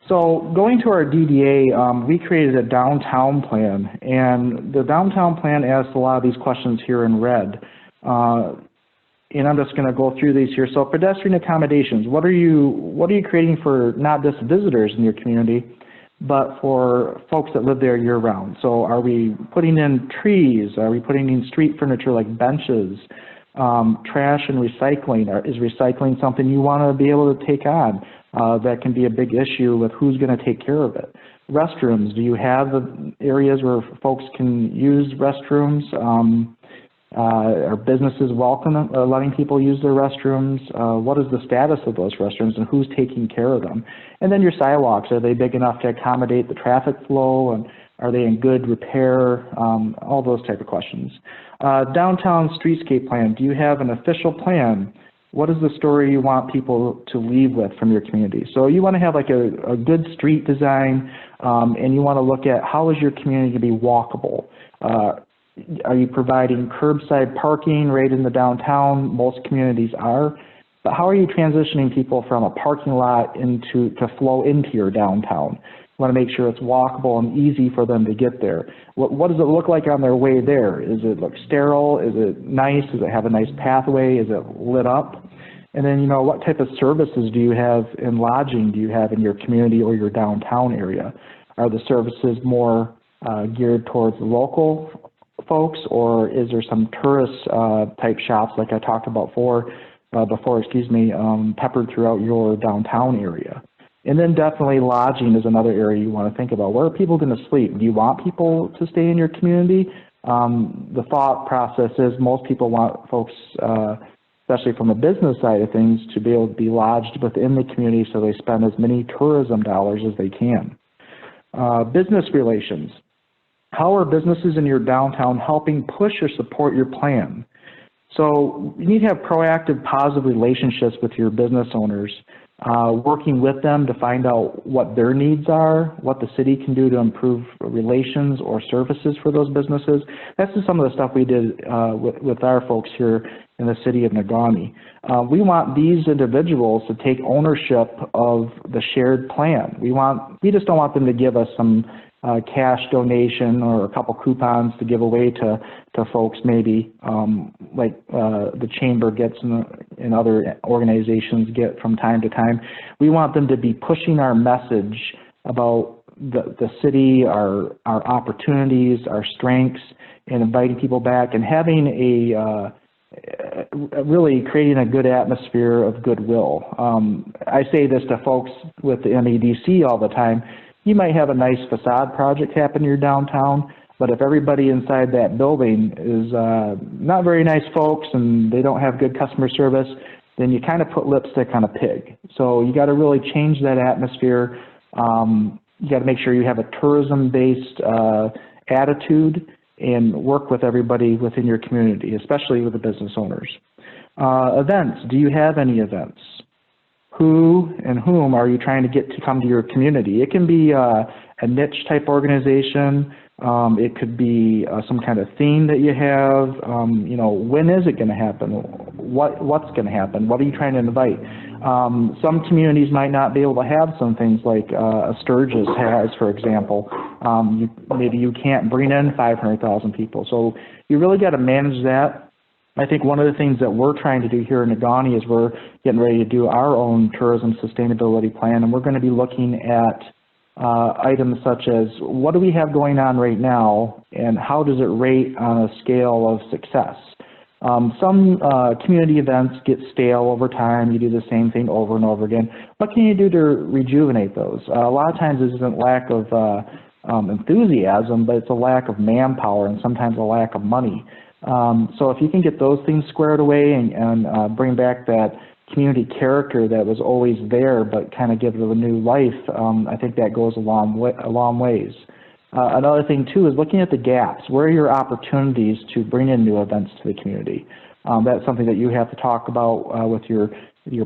S3: So going to our DDA, we created a downtown plan, and the downtown plan asks a lot of these questions here in red. And I'm just going to go through these here. So pedestrian accommodations, what are you creating for not just visitors in your community, but for folks that live there year round? So are we putting in trees? Are we putting in street furniture like benches? Trash and recycling, is recycling something you want to be able to take on? That can be a big issue with who's going to take care of it. Restrooms, do you have the areas where folks can use restrooms? Are businesses welcome letting people use their restrooms? What is the status of those restrooms and who's taking care of them? And then your sidewalks, are they big enough to accommodate the traffic flow, and are they in good repair? All those type of questions. Downtown streetscape plan, do you have an official plan? What is the story you want people to leave with from your community? So you want to have like a good street design, and you want to look at how is your community to be walkable. Are you providing curbside parking right in the downtown? Most communities are. But how are you transitioning people from a parking lot to flow into your downtown? You want to make sure it's walkable and easy for them to get there. What does it look like on their way there? Is it look sterile? Is it nice? Does it have a nice pathway? Is it lit up? And then, what type of services do you have in lodging do you have in your community or your downtown area? Are the services more geared towards local folks, or is there some tourist type shops like I talked about before, peppered throughout your downtown area? And then definitely lodging is another area you want to think about. Where are people going to sleep? Do you want people to stay in your community? The thought process is most people want folks, especially from a business side of things, to be able to be lodged within the community so they spend as many tourism dollars as they can. Business relations. How are businesses in your downtown helping push or support your plan? So you need to have proactive, positive relationships with your business owners, working with them to find out what their needs are, what the city can do to improve relations or services for those businesses. That's just some of the stuff we did with our folks here in the city of Negaunee. We want these individuals to take ownership of the shared plan. We just don't want them to give us some cash donation or a couple coupons to give away to folks maybe like the chamber gets and other organizations get from time to time. We want them to be pushing our message about the city, our opportunities, our strengths, and inviting people back and having really creating a good atmosphere of goodwill. I say this to folks with the MEDC all the time. You might have a nice facade project happen in your downtown, but if everybody inside that building is not very nice folks and they don't have good customer service, then you kind of put lipstick on a pig. So you got to really change that atmosphere. You got to make sure you have a tourism-based attitude and work with everybody within your community, especially with the business owners. Events, do you have any events? Who and whom are you trying to get to come to your community? It can be a niche type organization. It could be some kind of theme that you have. You know, when is it going to happen? What's going to happen? What are you trying to invite? Some communities might not be able to have some things like Sturgis has, for example. Maybe you can't bring in 500,000 people. So you really got to manage that. I think one of the things that we're trying to do here in Negaunee is we're getting ready to do our own tourism sustainability plan, and we're going to be looking at items such as what do we have going on right now and how does it rate on a scale of success. Some community events get stale over time. You do the same thing over and over again. What can you do to rejuvenate those? A lot of times this isn't lack of enthusiasm, but it's a lack of manpower and sometimes a lack of money. So if you can get those things squared away and bring back that community character that was always there but kind of give it a new life, I think that goes a long ways. Another thing too is looking at the gaps. Where are your opportunities to bring in new events to the community? That's something that you have to talk about with your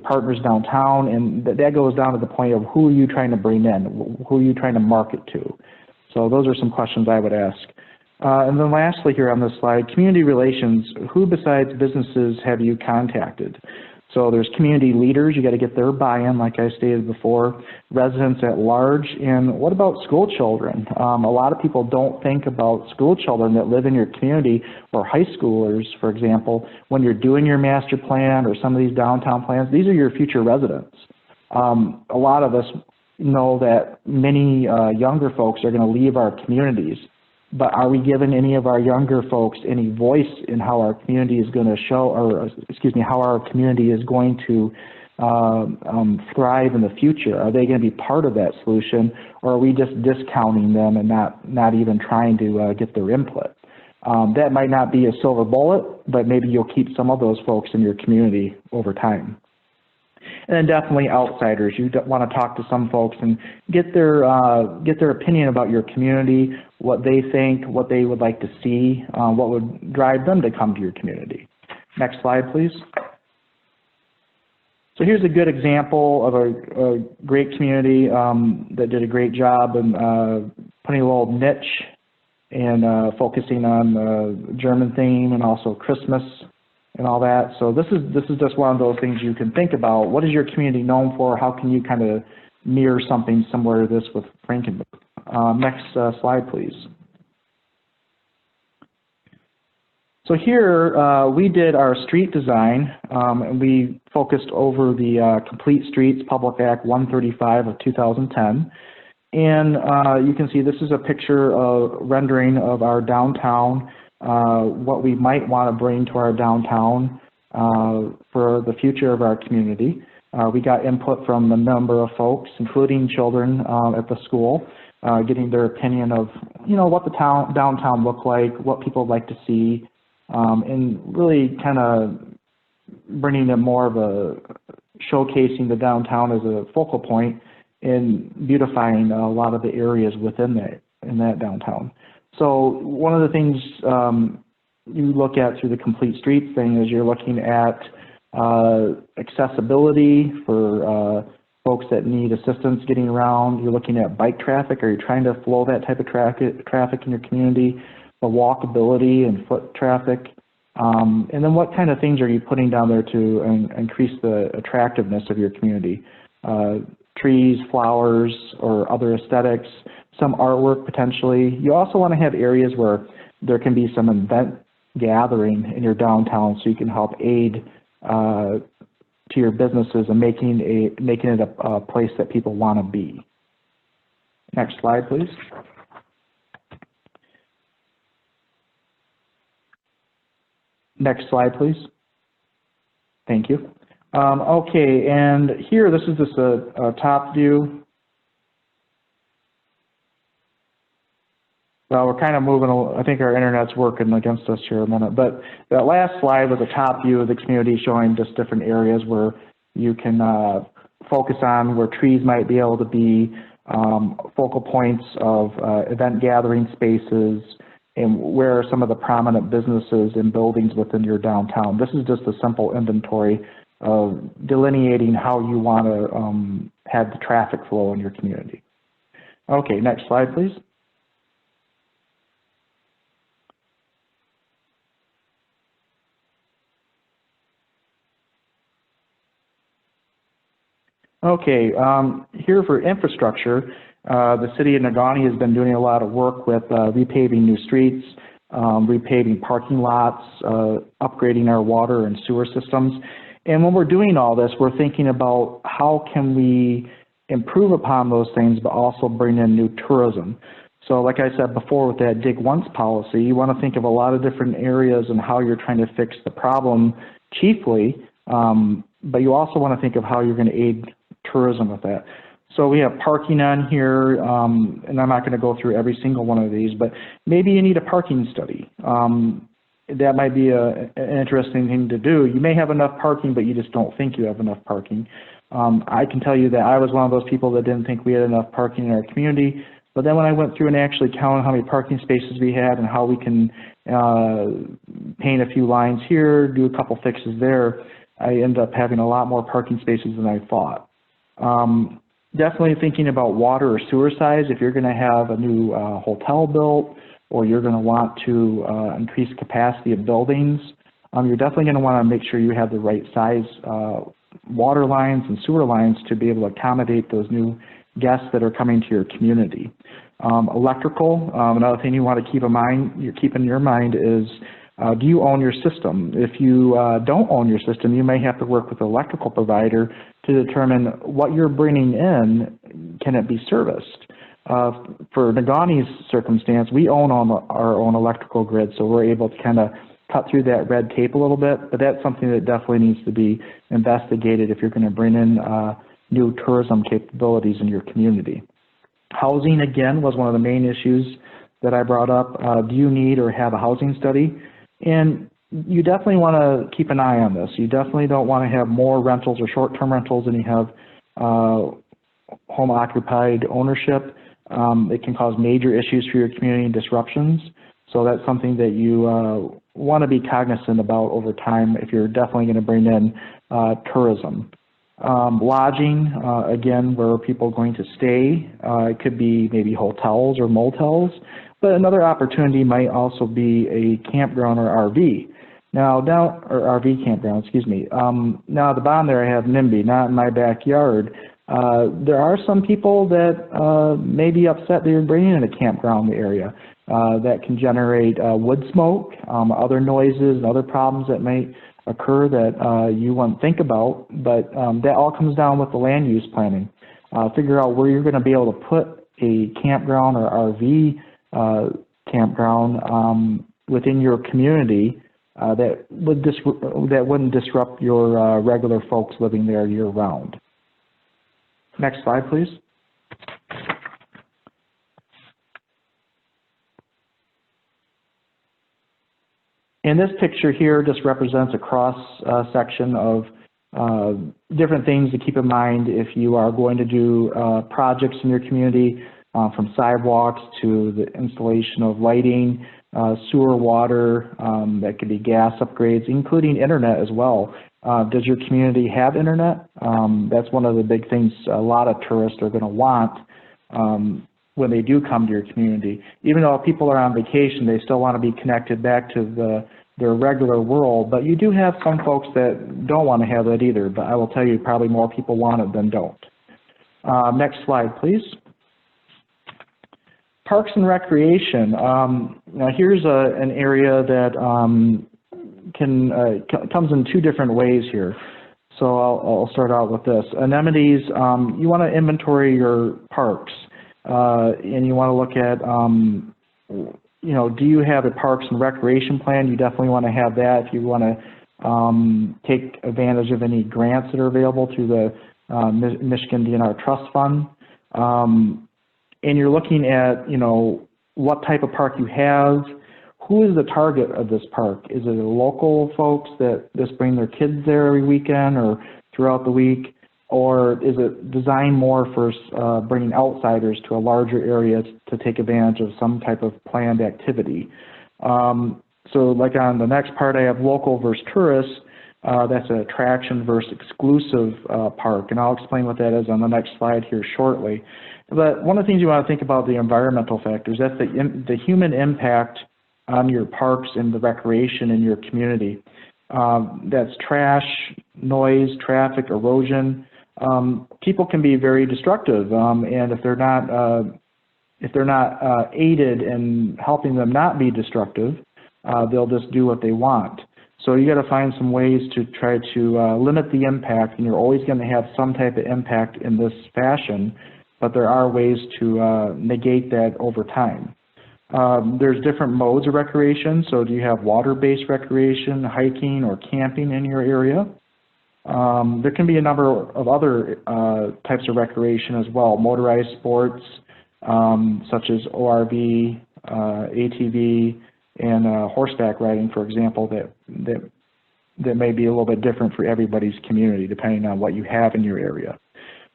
S3: partners downtown, and that goes down to the point of who are you trying to bring in, who are you trying to market to. So those are some questions I would ask. And then lastly here on this slide, community relations, who besides businesses have you contacted? So there's community leaders, you got to get their buy-in, like I stated before, residents at large, and what about school children? A lot of people don't think about school children that live in your community, or high schoolers, for example, when you're doing your master plan or some of these downtown plans. These are your future residents. A lot of us know that many younger folks are going to leave our communities. But are we giving any of our younger folks any voice in how our community is going to show, or excuse me, how our community is going to thrive in the future? Are they going to be part of that solution, or are we just discounting them and not even trying to get their input? That might not be a silver bullet, but maybe you'll keep some of those folks in your community over time. And then definitely outsiders. You want to talk to some folks and get their opinion about your community, what they think, what they would like to see, what would drive them to come to your community. Next slide, please. So here's a good example of a great community that did a great job in putting a little niche and focusing on the German theme and also Christmas and all that. So this is just one of those things you can think about. What is your community known for? How can you kind of mirror something similar to this with Frankenmuth? Next slide, please. So here we did our street design, and we focused over the Complete Streets Public Act 135 of 2010. And you can see this is a picture of rendering of our downtown, what we might want to bring to our downtown for the future of our community. We got input from a number of folks, including children at the school, getting their opinion of, you know, what the downtown looked like, what people like to see, and really kind of bringing in more of a showcasing the downtown as a focal point and beautifying a lot of the areas within that downtown. So one of the things you look at through the Complete Streets thing is you're looking at accessibility for folks that need assistance getting around. You're looking at bike traffic. Are you trying to flow that type of traffic in your community? The walkability and foot traffic. And then what kind of things are you putting down there to increase the attractiveness of your community? Trees, flowers, or other aesthetics, some artwork potentially. You also want to have areas where there can be some event gathering in your downtown so you can help aid to your businesses and making it a place that people want to be. Next slide, please. Next slide, please. Thank you. Okay, and here, this is just a top view. Well, we're kind of moving, I think our internet's working against us here a minute, but that last slide was a top view of the community showing just different areas where you can focus on where trees might be able to be focal points of event gathering spaces and where are some of the prominent businesses and buildings within your downtown. This is just a simple inventory of delineating how you want to have the traffic flow in your community. Okay, next slide, please. Okay, here for infrastructure, the city of Negaunee has been doing a lot of work with repaving new streets, repaving parking lots, upgrading our water and sewer systems. And when we're doing all this, we're thinking about how can we improve upon those things, but also bring in new tourism. So like I said before with that dig once policy, you want to think of a lot of different areas and how you're trying to fix the problem chiefly, but you also want to think of how you're going to aid tourism with that. So we have parking on here, and I'm not going to go through every single one of these, but maybe you need a parking study. That might be an interesting thing to do. You may have enough parking, but you just don't think you have enough parking. I can tell you that I was one of those people that didn't think we had enough parking in our community, but then when I went through and actually counted how many parking spaces we had and how we can paint a few lines here, do a couple fixes there, I ended up having a lot more parking spaces than I thought. Definitely thinking about water or sewer size. If you're going to have a new hotel built, or you're going to want to increase capacity of buildings, you're definitely going to want to make sure you have the right size water lines and sewer lines to be able to accommodate those new guests that are coming to your community. Electrical, another thing you want to keep in your mind is, do you own your system? If you don't own your system, you may have to work with an electrical provider to determine what you're bringing in, can it be serviced? For Negaunee's circumstance, we own our own electrical grid, so we're able to kind of cut through that red tape a little bit, but that's something that definitely needs to be investigated if you're going to bring in new tourism capabilities in your community. Housing, again, was one of the main issues that I brought up. Do you need or have a housing study? And you definitely want to keep an eye on this. You definitely don't want to have more rentals or short-term rentals than you have home-occupied ownership. It can cause major issues for your community and disruptions. So that's something that you want to be cognizant about over time if you're definitely going to bring in tourism. Lodging, again, where are people going to stay? It could be maybe hotels or motels, but another opportunity might also be a campground or RV. Now, or RV campground, excuse me. Now at the bottom there I have NIMBY, not in my backyard. There are some people that may be upset that you're bringing in a campground area. That can generate wood smoke, other noises, and other problems that might occur that you wouldn't think about, but that all comes down with the land use planning. Figure out where you're going to be able to put a campground or RV campground within your community that wouldn't disrupt your regular folks living there year-round. Next slide, please. And this picture here just represents a cross section of different things to keep in mind if you are going to do projects in your community, from sidewalks to the installation of lighting, sewer, water, that could be gas upgrades, including internet as well. Does your community have internet? That's one of the big things a lot of tourists are going to want when they do come to your community. Even though people are on vacation, they still want to be connected back to their regular world, but you do have some folks that don't want to have that either, but I will tell you probably more people want it than don't. Next slide, please. Parks and recreation. Now here's an area that comes in two different ways here. So I'll start out with this. Anemones, you want to inventory your parks, and you want to look at, do you have a parks and recreation plan? You definitely want to have that if you want to take advantage of any grants that are available through the Michigan DNR Trust Fund. And you're looking at, what type of park you have. Who is the target of this park? Is it the local folks that just bring their kids there every weekend or throughout the week? or is it designed more for bringing outsiders to a larger area to take advantage of some type of planned activity? So like on the next part, I have local versus tourists. That's an attraction versus exclusive park, and I'll explain what that is on the next slide here shortly. But one of the things you want to think about the environmental factors, that's the human impact on your parks and the recreation in your community. That's trash, noise, traffic, erosion. People can be very destructive, and if they're not aided in helping them not be destructive, they'll just do what they want. So you got to find some ways to try to limit the impact, and you're always going to have some type of impact in this fashion, but there are ways to negate that over time. There's different modes of recreation. So do you have water-based recreation, hiking, or camping in your area? There can be a number of other types of recreation as well, motorized sports such as ORV, ATV, and horseback riding, for example, that may be a little bit different for everybody's community depending on what you have in your area.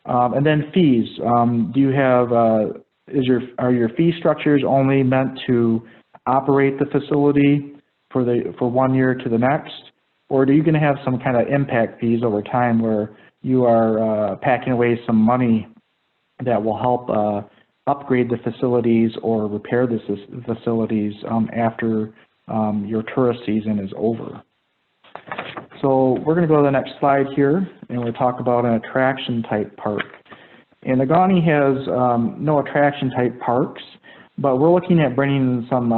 S3: And then fees. Do you have are your fee structures only meant to operate the facility for 1 year to the next, or are you going to have some kind of impact fees over time where you are packing away some money that will help upgrade the facilities or repair the facilities after your tourist season is over? So we're going to go to the next slide here, and we'll talk about an attraction type park. And Negaunee has no attraction type parks, but we're looking at bringing some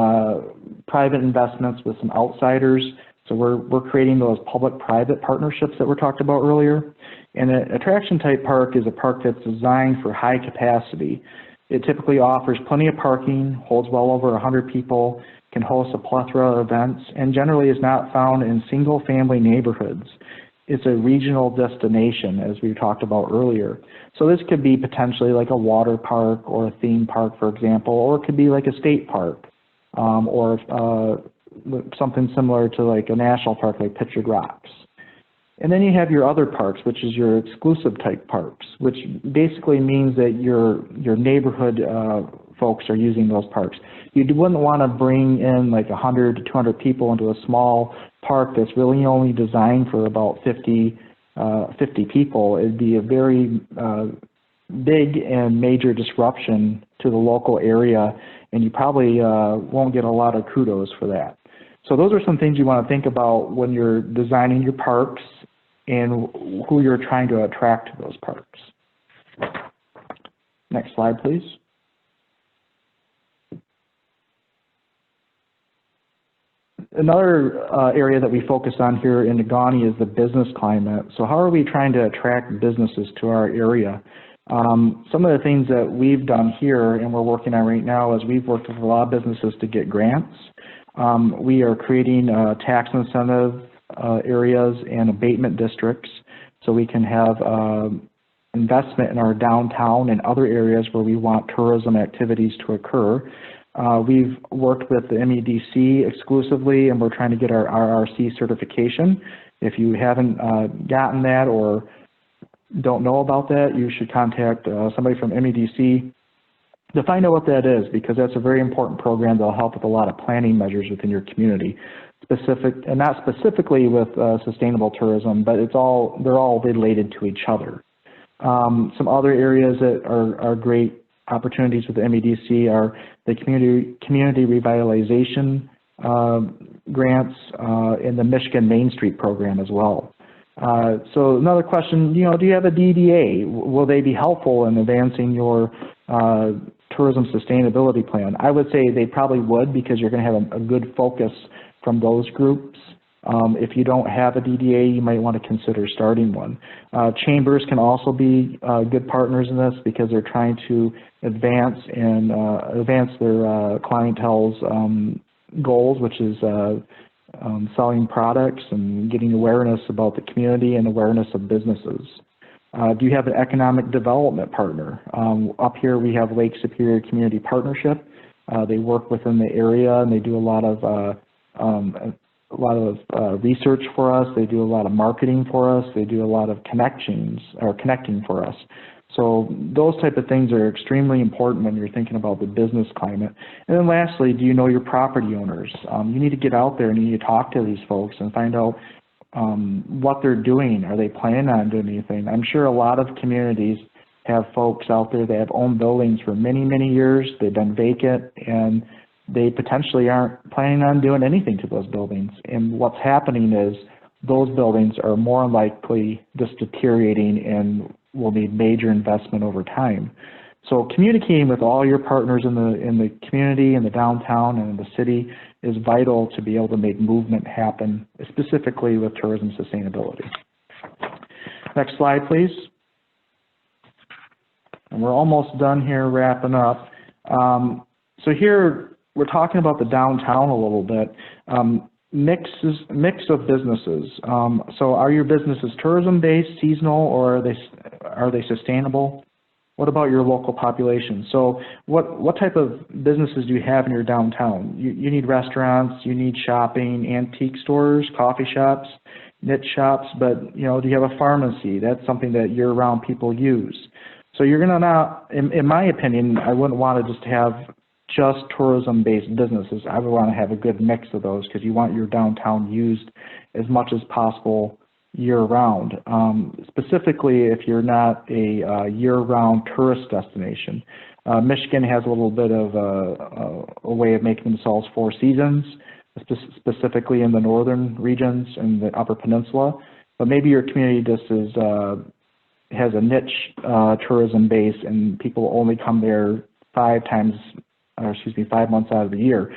S3: private investments with some outsiders. So we're creating those public-private partnerships that we talked about earlier. And an attraction type park is a park that's designed for high capacity. It typically offers plenty of parking, holds well over 100 people, can host a plethora of events, and generally is not found in single-family neighborhoods. It's a regional destination, as we talked about earlier. So this could be potentially like a water park or a theme park, for example, or it could be like a state park, or something similar to like a national park like Pictured Rocks. And then you have your other parks, which is your exclusive type parks, which basically means that your neighborhood folks are using those parks. You wouldn't want to bring in like 100 to 200 people into a small park that's really only designed for about 50 people. It'd be a very big and major disruption to the local area, and you probably won't get a lot of kudos for that. So those are some things you want to think about when you're designing your parks and who you're trying to attract to those parks. Next slide, please. Another area that we focus on here in Negaunee is the business climate. So how are we trying to attract businesses to our area? Some of the things that we've done here and we're working on right now is we've worked with a lot of businesses to get grants. We are creating tax incentive areas and abatement districts so we can have investment in our downtown and other areas where we want tourism activities to occur. We've worked with the MEDC exclusively, and we're trying to get our RRC certification. If you haven't gotten that or don't know about that, you should contact somebody from MEDC to find out what that is, because that's a very important program that will help with a lot of planning measures within your community. And not specifically with sustainable tourism, but they're all related to each other. Some other areas that are great opportunities with the MEDC are the community revitalization grants in the Michigan Main Street program as well. So another question, do you have a DDA? Will they be helpful in advancing your tourism sustainability plan? I would say they probably would, because you're going to have a good focus from those groups. If you don't have a DDA, you might want to consider starting one. Chambers can also be good partners in this, because they're trying to advance their clientele's goals, which is selling products and getting awareness about the community and awareness of businesses. Do you have an economic development partner? Up here we have Lake Superior Community Partnership. They work within the area, and they do a lot of research for us. They do a lot of marketing for us. They do a lot of connecting for us. So those type of things are extremely important when you're thinking about the business climate. And then lastly, do you know your property owners? You need to get out there and you need to talk to these folks and find out what they're doing. Are they planning on doing anything? I'm sure a lot of communities have folks out there that have owned buildings for many, many years. They've been vacant and they potentially aren't planning on doing anything to those buildings. And what's happening is those buildings are more likely just deteriorating and will need major investment over time. So communicating with all your partners in the community, in the downtown, and in the city is vital to be able to make movement happen, specifically with tourism sustainability. Next slide, please. And we're almost done here, wrapping up. So here we're talking about the downtown a little bit. Mix of businesses. So are your businesses tourism-based, seasonal, or are they sustainable? What about your local population? So what type of businesses do you have in your downtown? You need restaurants, you need shopping, antique stores, coffee shops, niche shops, but do you have a pharmacy? That's something that year-round people use. So you're going to not, in my opinion, I wouldn't want to just have just tourism-based businesses. I would want to have a good mix of those because you want your downtown used as much as possible year-round. Specifically, if you're not a year-round tourist destination. Michigan has a little bit of a way of making themselves 4 seasons, specifically in the northern regions and the Upper Peninsula. But maybe your community just has a niche tourism base and people only come there 5 months out of the year.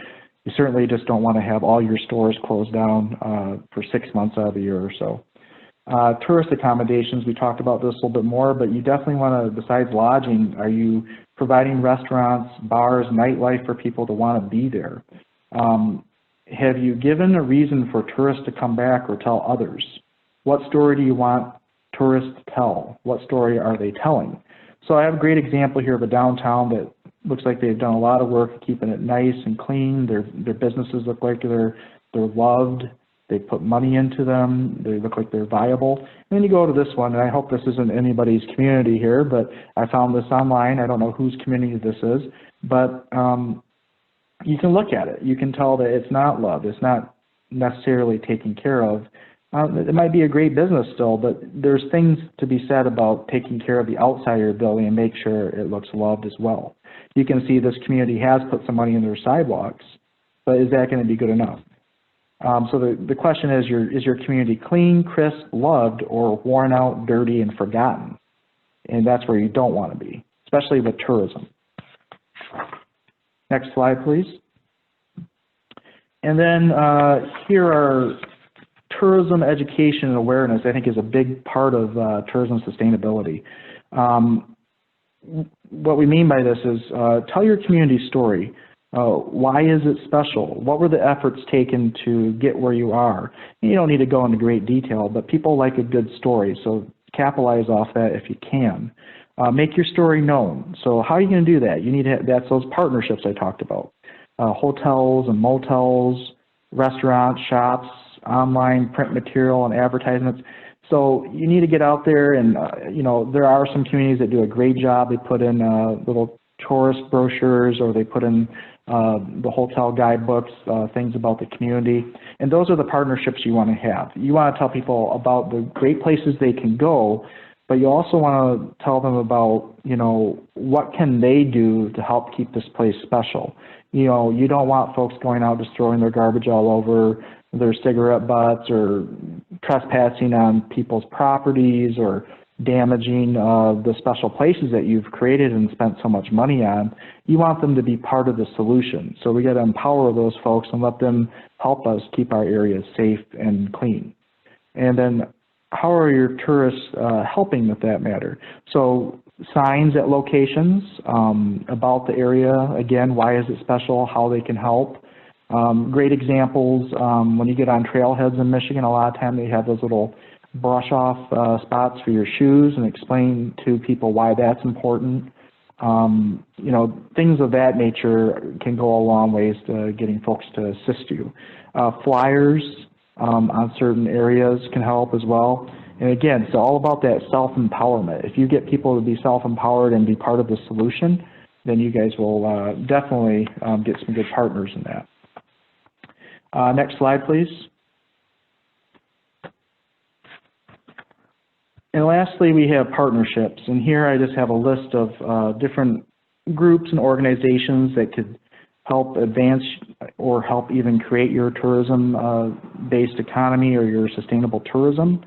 S3: You certainly just don't want to have all your stores closed down for 6 months out of the year or so. Tourist accommodations, we talked about this a little bit more, but you definitely want to, besides lodging, are you providing restaurants, bars, nightlife for people to want to be there? Have you given a reason for tourists to come back or tell others? What story do you want tourists to tell? What story are they telling? So I have a great example here of a downtown that looks like they've done a lot of work keeping it nice and clean. Their businesses look like they're loved. They put money into them. They look like they're viable. And then you go to this one, and I hope this isn't anybody's community here, but I found this online. I don't know whose community this is, but you can look at it. You can tell that it's not loved. It's not necessarily taken care of. It might be a great business still, but there's things to be said about taking care of the outside of your building and make sure it looks loved as well. You can see this community has put some money in their sidewalks, but is that going to be good enough? So the question is your community clean, crisp, loved, or worn out, dirty, and forgotten? And that's where you don't want to be, especially with tourism. Next slide, please. And then here are tourism education and awareness, I think, is a big part of tourism sustainability. What we mean by this is tell your community story. Why is it special? What were the efforts taken to get where you are? You don't need to go into great detail, but people like a good story, so capitalize off that if you can. Make your story known. So how are you going to do that? You need to that's those partnerships I talked about. Hotels and motels, restaurants, shops, online print material and advertisements. So you need to get out there and, there are some communities that do a great job. They put in little tourist brochures, or they put in the hotel guidebooks, things about the community. And those are the partnerships you want to have. You want to tell people about the great places they can go, but you also want to tell them about, what can they do to help keep this place special. You don't want folks going out just throwing their garbage all over their cigarette butts or trespassing on people's properties or damaging the special places that you've created and spent so much money on. You want them to be part of the solution. So we got to empower those folks and let them help us keep our areas safe and clean. And then how are your tourists helping with that matter? So signs at locations about the area, again, why is it special, how they can help. Great examples, when you get on trailheads in Michigan, a lot of time they have those little brush off spots for your shoes and explain to people why that's important. You know, things of that nature can go a long ways to getting folks to assist you. Flyers on certain areas can help as well. And again, it's all about that self-empowerment. If you get people to be self-empowered and be part of the solution, then you guys will definitely get some good partners in that. Next slide, please. And lastly, we have partnerships. And here I just have a list of different groups and organizations that could help advance or help even create your tourism-based economy or your sustainable tourism.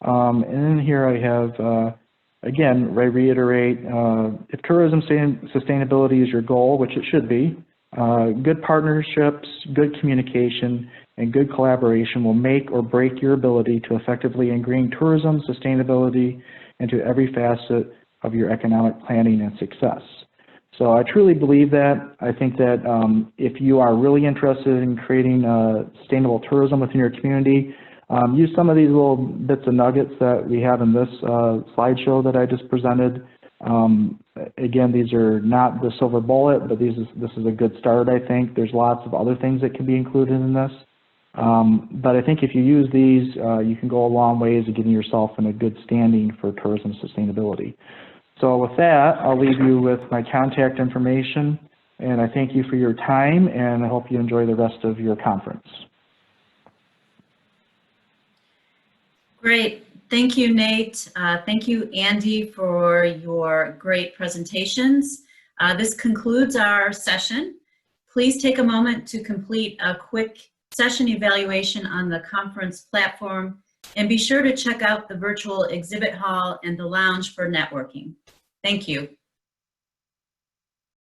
S3: And then here I have, again, I reiterate, if tourism sustainability is your goal, which it should be, good partnerships, good communication, and good collaboration will make or break your ability to effectively ingrain tourism sustainability into every facet of your economic planning and success. So I truly believe that. I think that if you are really interested in creating sustainable tourism within your community, use some of these little bits and nuggets that we have in this slideshow that I just presented. Again, these are not the silver bullet, but this is a good start, I think. There's lots of other things that can be included in this. But I think if you use these, you can go a long ways to getting yourself in a good standing for tourism sustainability. So with that, I'll leave you with my contact information, and I thank you for your time, and I hope you enjoy the rest of your conference.
S1: Great. Thank you, Nate. Thank you, Andy, for your great presentations. This concludes our session. Please take a moment to complete a quick session evaluation on the conference platform, and be sure to check out the virtual exhibit hall and the lounge for networking. Thank you.